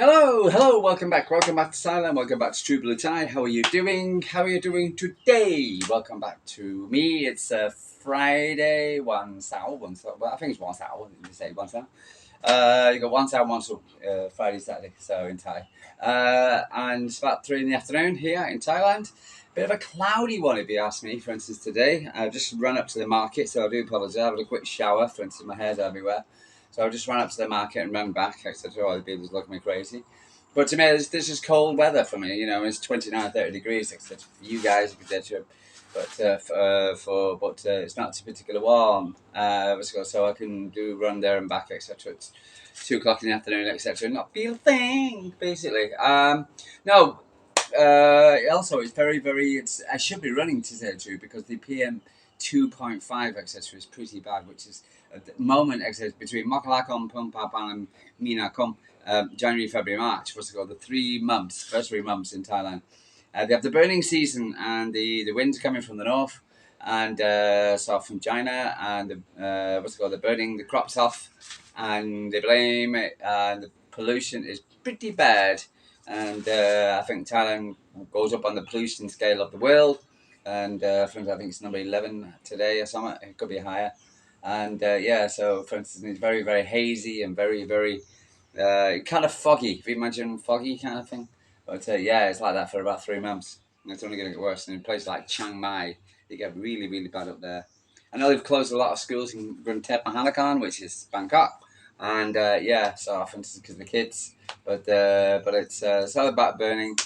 Hello, welcome back to Thailand, welcome back to True Blue Thai. How are you doing? How are you doing today? Welcome back to me. It's Friday, one Sao, well, I think it's one Sao, you say one Sao. You got one Sao, one Sao, Friday, Saturday, so in Thai. And it's about 3 in the afternoon here in Thailand. Bit of a cloudy one if you ask me, for instance, today. I've just run up to the market, so I do apologise. I had a quick shower, for instance, my hair's everywhere. So I just ran up to the market and ran back. I said, oh, the people's looking at me crazy. But to me, this is cold weather for me. You know, it's 29, 30 degrees. I said, for you guys, if you're dead sure. But it's not too particularly warm. So I can do run there and back, etc. It's 2 o'clock in the afternoon, etc. Not feel a thing, basically. No. Also, it's very, very. I should be running today too because the PM 2.5 etc. is pretty bad, which is at the moment etc. between Makalakom, Pumpapan, and Minakom, January, February, March. What's it called? The 3 months, first 3 months in Thailand. They have the burning season, and the winds coming from the north, and so from China, and what's it called? They're burning the crops off, and they blame it, and the pollution is pretty bad. And I think Thailand goes up on the pollution scale of the world, and I think it's number 11 today or something. It could be higher. And so for instance, it's very, very hazy and very, very kind of foggy. If you imagine foggy kind of thing. But it's like that for about 3 months. And it's only going to get worse. And in places like Chiang Mai, they get really, really bad up there. I know they've closed a lot of schools in Gruntep Mahanakan, which is Bangkok. And so for instance, because of the kids. But it's all about burning,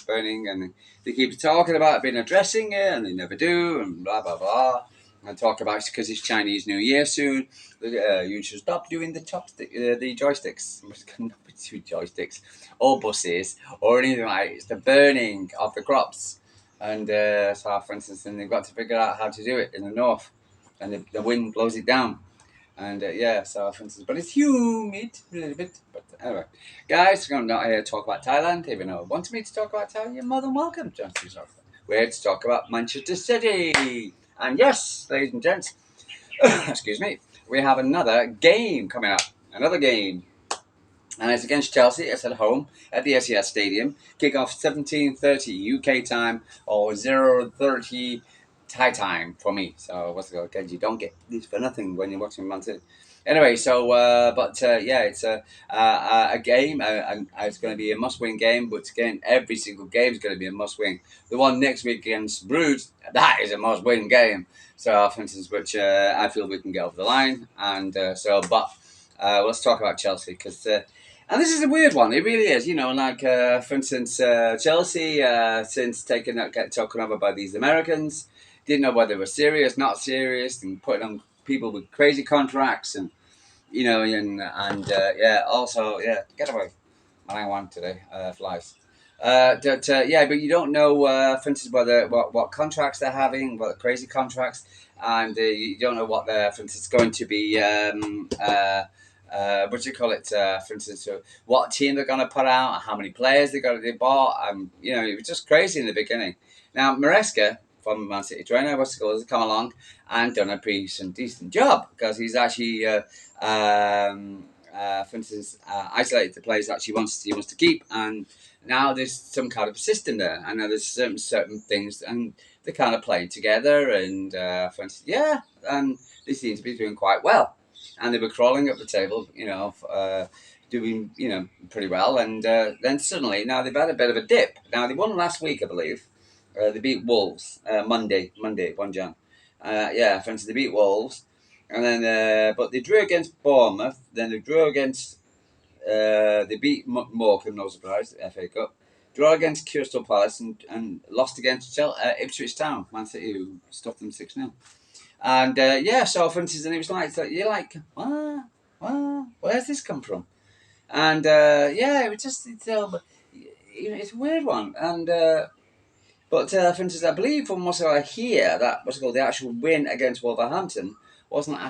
and they keep talking about being addressing it, and they never do, and blah blah blah. And talk about because it's Chinese New Year soon. You should stop doing the the joysticks. Not be two joysticks, or buses, or anything like it. It's the burning of the crops. And so, for instance, then they've got to figure out how to do it in the north, and the wind blows it down. And so for instance, but it's humid a little bit. But anyway, guys, I'm not here to talk about Thailand. Even though you wanted me to talk about Thailand, you're more than welcome to talk. We're here to talk about Manchester City. And yes, ladies and gents, excuse me, we have another game coming up. Another game. And it's against Chelsea. It's at home at the Etihad Stadium. Kick-off 17:30 UK time or 0:30 Thai time for me. So what's it called? Because you don't get this for nothing when you're watching Man City. Anyway, it's a game. And it's going to be a must-win game. But again, every single game is going to be a must-win. The one next week against Bruges, that is a must-win game. So, for instance, which I feel we can get over the line. And let's talk about Chelsea because. And this is a weird one. It really is. You know, like for instance, Chelsea, since get taken over by these Americans, didn't know whether they were serious, not serious, and putting on people with crazy contracts, and also get away. I want today flies. But you don't know, for instance, what contracts they're having, what crazy contracts, and you don't know what they're, for instance, going to be. What do you call it? For instance, what team they're going to put out, how many players they bought, it was just crazy in the beginning. Now Maresca from Man City trainer, has come along and done a pretty decent job because he's actually, for instance, isolated the players that he wants to keep, and now there's some kind of system there. I know there's certain things, and they kind of play together, and for instance, and they seem to be doing quite well and they were crawling up the table, doing pretty well. And then suddenly, now they've had a bit of a dip. Now they won last week, I believe. They beat Wolves Monday, 1 Jan. For instance, they beat Wolves, and then but they drew against Bournemouth. Then they drew against. They beat Morecambe, no surprise, FA Cup. Draw against Crystal Palace and lost against Ipswich Town, Man City, who stuffed them 6-0. And so for instance, and it was like you're like, where's this come from? And it was just it's a weird one. And but for instance, I believe from what I hear that what's it called the actual win against Wolverhampton wasn't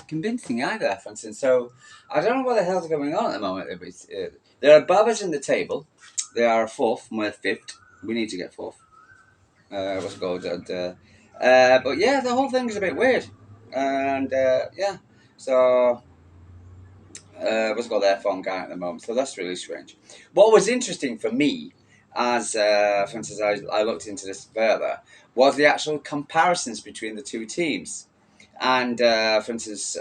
convincing either. For instance, so I don't know what the hell's going on at the moment. They're above us in the table. They are fourth, we're fifth. We need to get fourth. What's it called? But the whole thing is a bit weird, and so what's it called, their phone guy at the moment. So that's really strange. What was interesting for me, as for instance, I looked into this further, was the actual comparisons between the two teams. And for instance,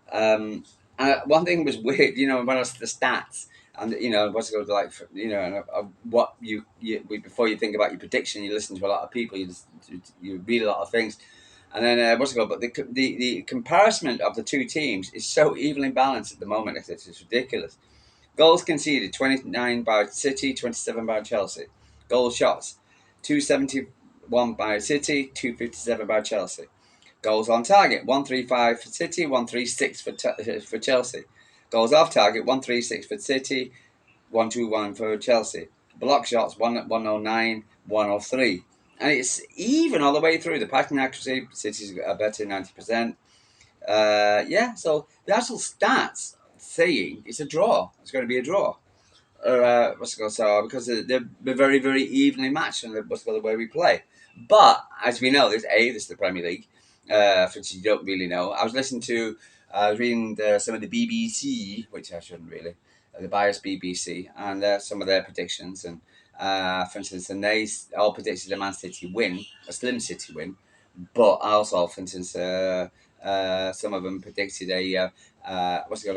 one thing was weird. When I was the stats. And what's it called, like, what before you think about your prediction, you listen to a lot of people, you read a lot of things, and then what's it called? But the comparison of the two teams is so evenly balanced at the moment. It's ridiculous. Goals conceded 29 by City, 27 by Chelsea. Goal shots 271 by City, 257 by Chelsea. Goals on target 135 for City, 136 for Chelsea. Goals off target 136 for City, 121 for Chelsea. Block shots 109, 103. And it's even all the way through. The passing accuracy, City's a better 90%. So the actual stats saying it's a draw. It's going to be a draw. Because they're very, very evenly matched in the way we play. But as we know, this is the Premier League, which you don't really know. I was reading some of the BBC, which I shouldn't really, the biased BBC, and some of their predictions. And for instance, and they all predicted a Man City win, a slim City win. But also, for instance, some of them predicted a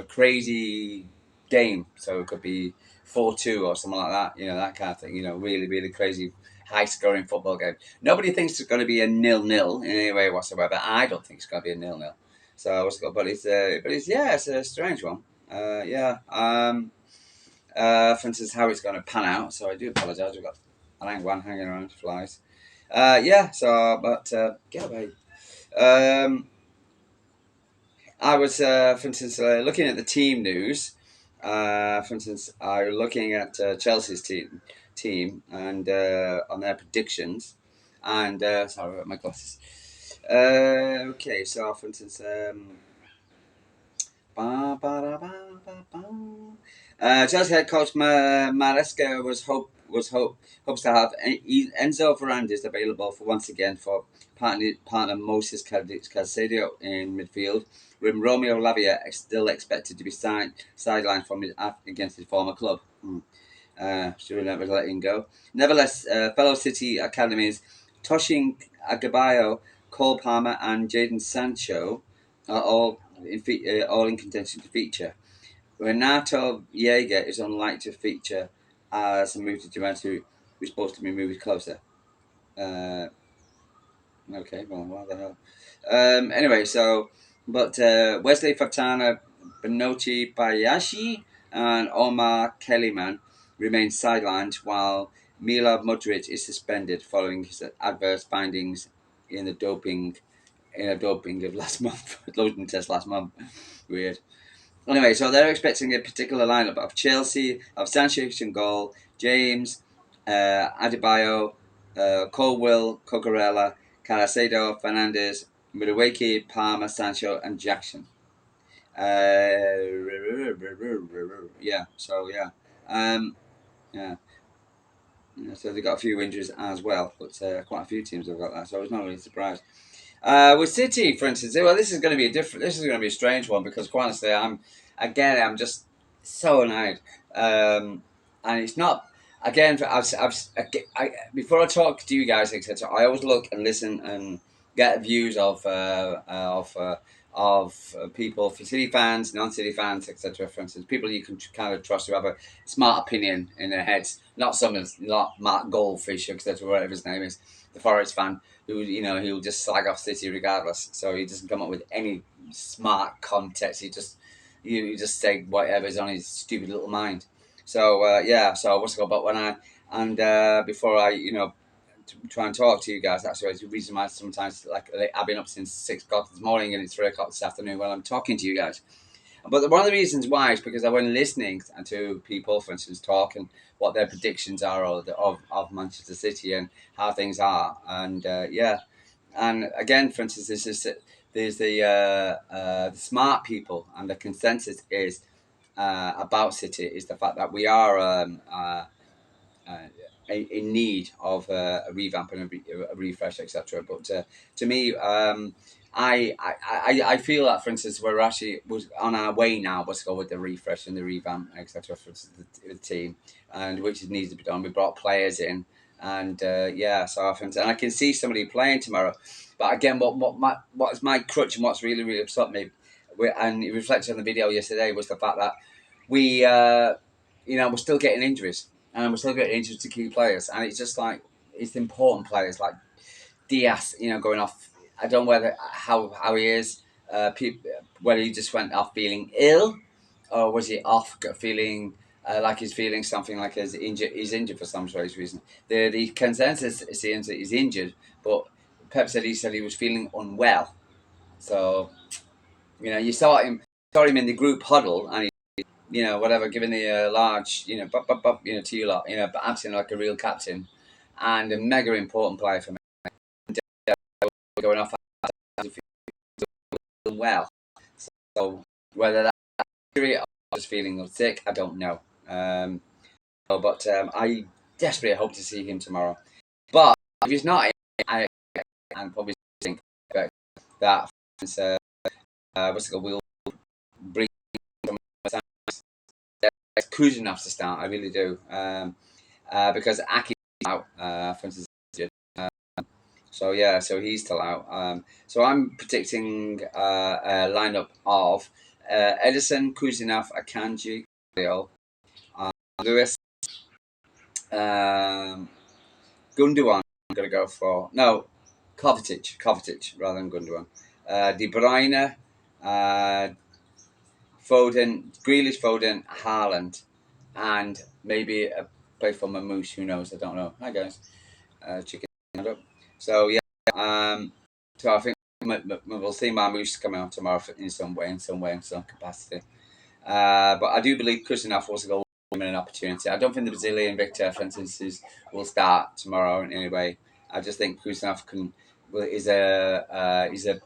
crazy game. So it could be 4-2 or something like that. That kind of thing. Really, really crazy, high-scoring football game. Nobody thinks it's going to be a 0-0 in any way whatsoever. I don't think it's going to be a 0-0. It's a strange one. For instance, how it's going to pan out. So I do apologise. We've got an one hanging around flies. Get away. Um, I was, for instance, looking at the team news. For instance, I was looking at Chelsea's team and on their predictions. And sorry about my glasses. Okay, so for instance, Chelsea head coach Maresca hopes to have Enzo Fernandez available for once again for partner Moses Caicedo in midfield, with Romeo Lavia still expected to be sidelined from against his former club. Should we never let him go? Nevertheless, fellow City academies Toshin Adebayo, Cole Palmer, and Jadon Sancho are all in contention to feature. Renato Jaeger is unlikely to feature as a move to Juventus, who's supposed to be moving closer. Okay, well, what the hell? Anyway, but Wesley Fofana, Benochi Bayashi, and Omar Kellyman remain sidelined, while Mila Mudric is suspended following his adverse findings in the doping of last month, doping test last month. Weird. Anyway, so they're expecting a particular lineup of Chelsea, of Sanchez in goal, James, Adebayo, Colwill, Cucurella, Caicedo, Fernandez, Murawaki, Palmer, Sancho, and Jackson. Yeah, so yeah. Yeah. So they've got a few injuries as well, but quite a few teams have got that, so I was not really surprised. With City, for instance, well, this is going to be a strange one because, quite honestly, I'm just so annoyed, and it's not. Again, before I talk to you guys, etc. I always look and listen and get views of people, for City fans, non-City fans, etc. For instance, people you can kind of trust who have a smart opinion in their heads, not someone like Mark Goldfish, etc. Whatever his name is, the Forest fan who he'll just slag off City regardless. So he doesn't come up with any smart context. He just say whatever's on his stupid little mind. So So what's it called? But when I and before I try and talk to you guys, that's the reason why sometimes I've been up since 6 o'clock this morning and it's 3 o'clock this afternoon while I'm talking to you guys. But one of the reasons why is because I went listening to people, for instance, talk and what their predictions are of Manchester City and how things are. And and again, for instance, there's the smart people, and the consensus is about City is the fact that we are uh, in need of a revamp and a refresh, etc. But to me, I feel that, for instance, we're actually was on our way now. Let's go with the refresh and the revamp, etc. for the team, and which needs to be done. We brought players in, and yeah, so I think, and I can see somebody playing tomorrow. But again, what's my crutch and what's really upset me, and it reflected on the video yesterday, was the fact that we, we're still getting injuries, and we're still getting injuries to key players, and it's just like it's the important players like Diaz, going off. I don't know whether how he is, whether he just went off feeling ill, or was he off feeling like he's feeling something like he's injured for some strange reason. The consensus seems that he's injured, but Pep said he was feeling unwell. So you saw him in the group huddle, and whatever, giving the large, to you lot, but acting like a real captain and a mega important player for me. Going off well. So whether that's injury or just feeling sick, I don't know. But I desperately hope to see him tomorrow. But if he's not, I probably think that what's it called? We'll bring cruising enough to start. I really do. Because Aki's out, for instance. So yeah, so he's still out. So I'm predicting a lineup of Edison, Kuzinov, Akanji, Lewis, Gundogan. I'm gonna go for Kovacic rather than Gundogan. De Bruyne, Foden, Grealish, Foden, Haaland, and maybe a play for Mamouche. Who knows? I don't know. Hi guys, chicken. So yeah, so I think we'll see Mamouche come out tomorrow in some way, in some capacity. But I do believe Kusanov was a goal an opportunity. I don't think the Brazilian Victor, for instance, will start tomorrow in any way. I just think Kusanov is a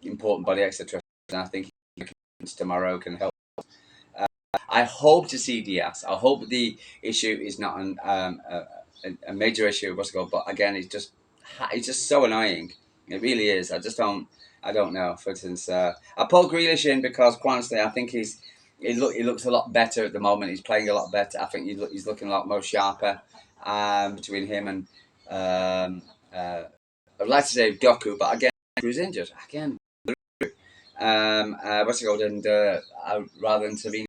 important body, etc. And I think tomorrow can help. I hope to see Diaz. I hope the issue is not a major issue. What's it called? But again, it's just so annoying. It really is. I don't know. For instance, I pulled Grealish in because, quite honestly, I think he looks a lot better at the moment. He's playing a lot better. I think he's looking a lot more sharper between him and I'd like to say Doku, but again, he was injured again. What's it called? And rather than Savini,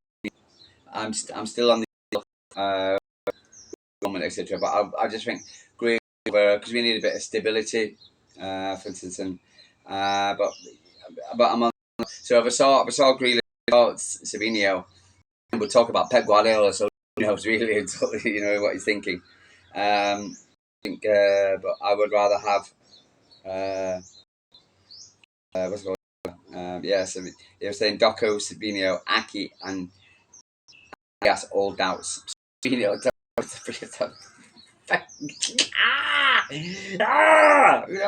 I'm still on the moment, etc. But I just think great because we need a bit of stability, for instance, and but I'm on. So if I saw Grealish, Savinio, we'll talk about Pep Guardiola, so who knows really, what he's thinking. I think, but I would rather have what's it called? So they were saying Doco, Savinio, Aki, and yes, all doubts. Savinio,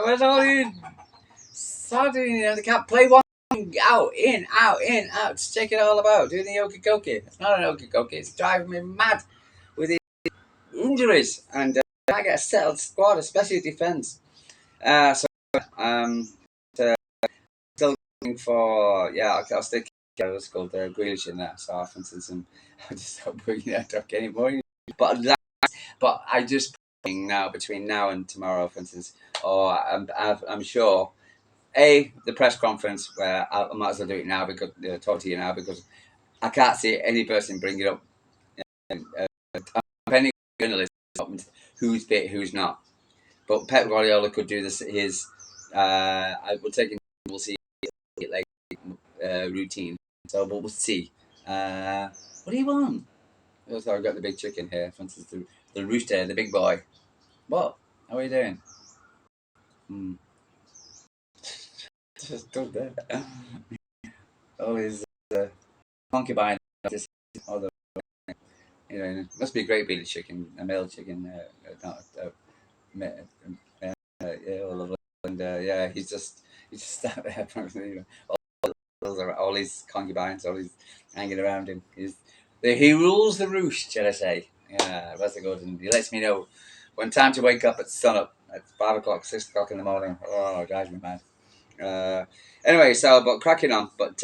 where's all these? They can't play one out, in, out, in, out. Just check it all about. Doing the okie It's not an okie It's driving me mad with the injuries. And I get a settled squad, especially defence. So, still looking for, I'll stick what's called Grealish in there. So, for instance, and I just hope we don't get any more. But I just now between now and tomorrow, for instance, or I'm sure the press conference where I might as well do it now because talk to you now because I can't see any person bring it up. Any journalist who's fit, who's not. But Pep Guardiola could do this. I will take. We'll see it like routine. So we'll see. What do you want? Also, I've got the big chicken here. For instance, the rooster, the big boy. What? How are you doing? Just stood there. All his concubine. Just all the it must be a great breed of chicken, a male chicken, not all of and he's just sat there. All his concubines, all his hanging around him. He rules the roost, shall I say? Yeah, that's a good. And he lets me know when time to wake up at sunup at 5 o'clock, 6 o'clock in the morning. Oh, it drives me mad. Anyway, so but cracking on, but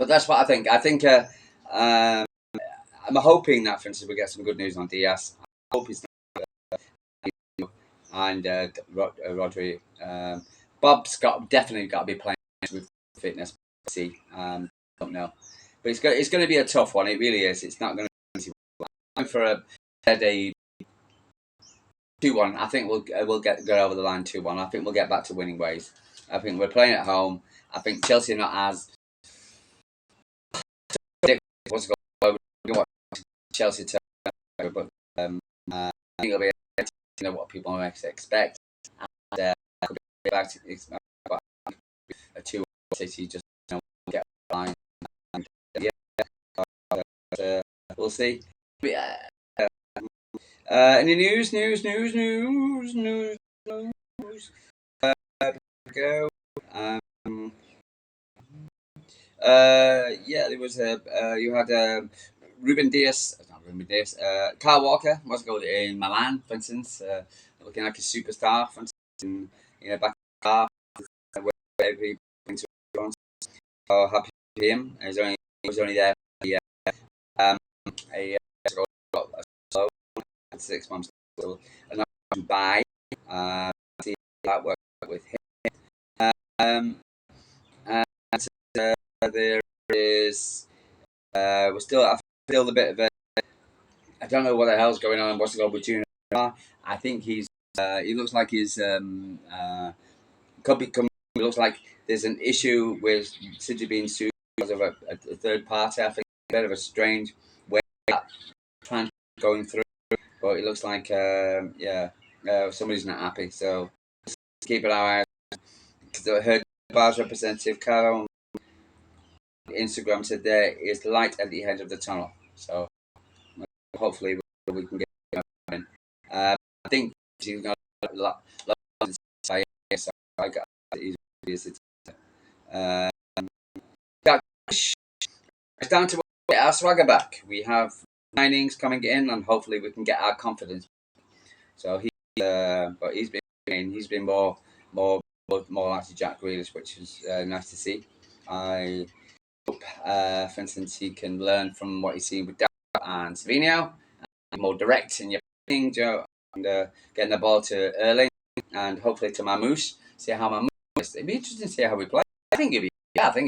that's what I think. I think um, I'm hoping that, for instance, we get some good news on Diaz. I hope he's not, and Rodri. Bob's definitely got to be playing with fitness. See, don't know, but it's going to be a tough one. It really is. It's not going to be easy. I'm for a 2-1. I think we'll get over the line 2-1. I think we'll get back to winning ways. I think we're playing at home. I think Chelsea are not as what's going on Chelsea to, but I think it'll be what people expect. And could be back to a 2 City just get a line. And, yeah, we'll see. Any news? Go. Yeah, there was a you had Ruben Diaz, not Ruben Diaz, Kyle Walker was going in Milan, for instance, looking like a superstar, for instance, and, back in the car, where he went to France. So happy for him. He was only there a so 6 months ago, and now Dubai. See that work with him. Um, and there is we're still a bit of a I don't know what the hell's going on. What's going with Junior? I think he looks like he's could become. It looks like there's an issue with City being sued because of a third party. I think a bit of a strange way that plan going through, but it looks like somebody's not happy. So let's keep an eye out. Because I heard Bar's representative Caro on Instagram said there is light at the end of the tunnel. So hopefully we can get going. I think he's got a lot to say, so I got easy. It's down to get our swagger back. We have signings coming in, and hopefully we can get our confidence. So but he's been more like Jack Grealish, which is nice to see. I hope, for instance, he can learn from what he's seen with Dal and Savino, and more direct in your playing, Joe, and getting the ball to Erling, and hopefully to Mamouche. See how Mamouche is. It'd be interesting to see how we play. I think he'd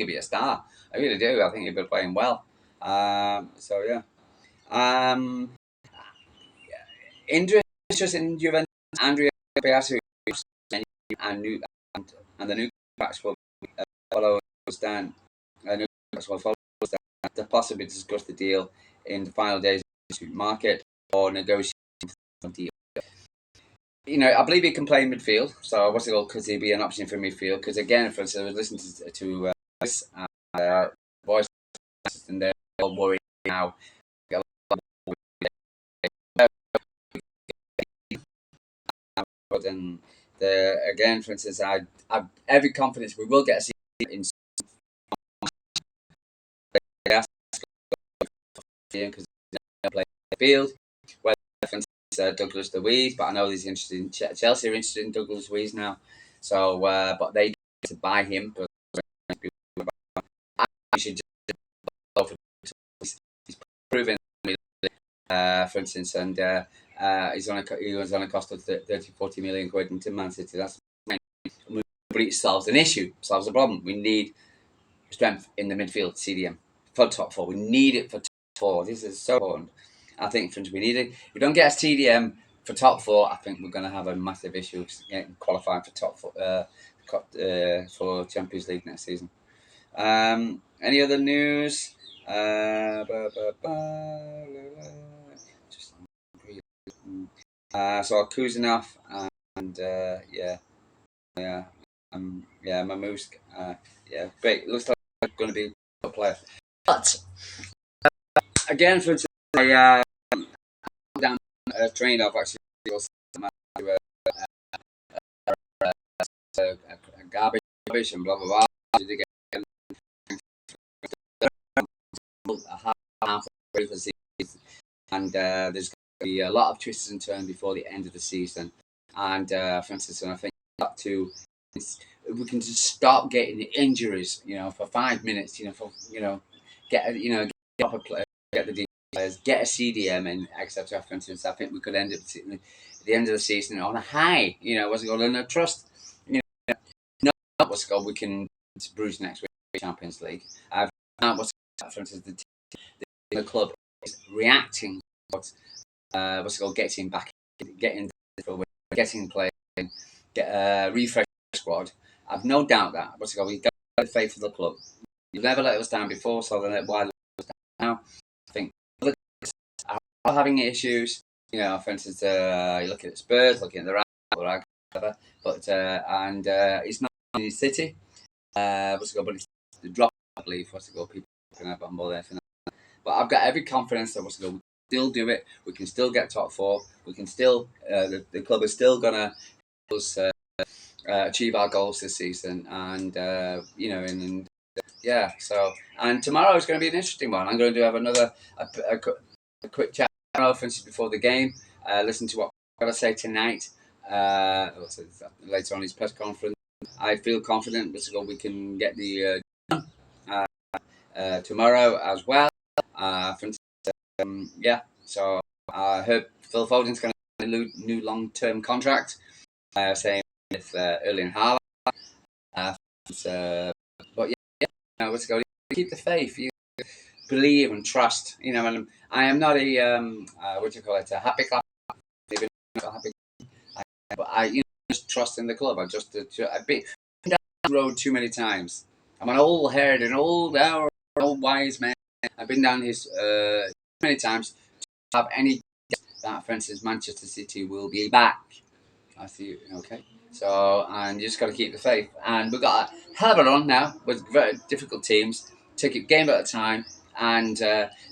be a star. I really do. I think he'd be playing well. So yeah. Um, interest in Juventus, Andrea Piazza, and the new backs will follow us down. New backs will follow us down to possibly discuss the deal in the final days of the market or negotiate a deal. I believe he can play in midfield. So what's it called? Because he'd be an option for midfield. Because again, for instance, I was listening to this voice, and they're all worried now. But then again, for instance, I have every confidence we will get a season in because they play the field. Whether for instance, Douglas Luiz, but I know he's interested in Chelsea are interested in Douglas Luiz now. So, but they to buy him. But I should just go for he's proven, for instance, and he was on a cost of 30-40 million quid into Man City. That's but it solves an issue, solves a problem. We need strength in the midfield, CDM for top four. We need it for top four. This is so important. I think for we need it. If we don't get a CDM for top four, I think we're going to have a massive issue getting qualifying for top four for Champions League next season. Any other news? So Kuzanov and Mamouche. Great. Looks like going to be a player. But again, for instance, I down trained off actually garbage and blah blah blah. And there's going to be a lot of twists and turns before the end of the season. And for instance, and I think up to we can just stop getting the injuries, for 5 minutes, get up a player, get the players, get a CDM in, etc. For instance, I think we could end up sitting at the end of the season on a high. What's it called? And a trust. Not what's it called? We can bruise next week Champions League. I've not what's for instance the club is reacting. What's it called? Getting playing, get a refresh squad. I've no doubt that what's it called? We've got the faith of the club. You've never let us down before, so then why let us down now? I think others are having issues. For instance, you're looking at Spurs, looking at the Rag, whatever, but and it's not in City. What's it called? But it's the drop, I believe. What's it called? People can have on board there for now. But I've got every confidence that what's it called? We can still do it. We can still get top four. We can still. The club is still gonna us achieve our goals this season, and yeah. So and tomorrow is going to be an interesting one. I'm going to have another a quick chat tomorrow, for instance, before the game. Listen to what I've got to say tonight. Later on his press conference. I feel confident we can get the tomorrow as well. For instance, yeah. So I heard Phil Foden's going to get a new long-term contract. Same with Erling Haaland. But yeah, what's going? Keep the faith. You believe and trust. And I am not a what do you call it? A happy clap. Not happy, but I just trust in the club. I've been down the road too many times. I'm an old haired and old wise man. I've been down this too many times to have any that, for instance, Manchester City will be back. I see. Okay. So, and you just got to keep the faith. And we've got a hell of a run now with very difficult teams. Take it game at a time. And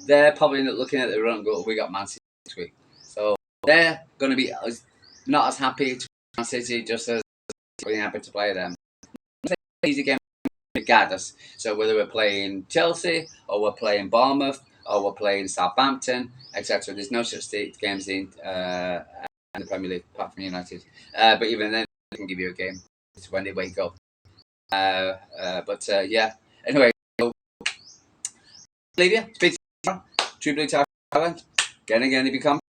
they're probably looking at the run and go, we got Man City this week. So they're going to be not as happy to Man City, just as being happy to play them. It's an easy game regardless. So whether we're playing Chelsea or we're playing Bournemouth or we're playing Southampton, etc., there's no such games in the Premier League apart from United. But even then, they can give you a game. It's when they wake up. But yeah. Anyway, so, leave you. Speak to you tomorrow. True Blue Thailand. Again, if you come.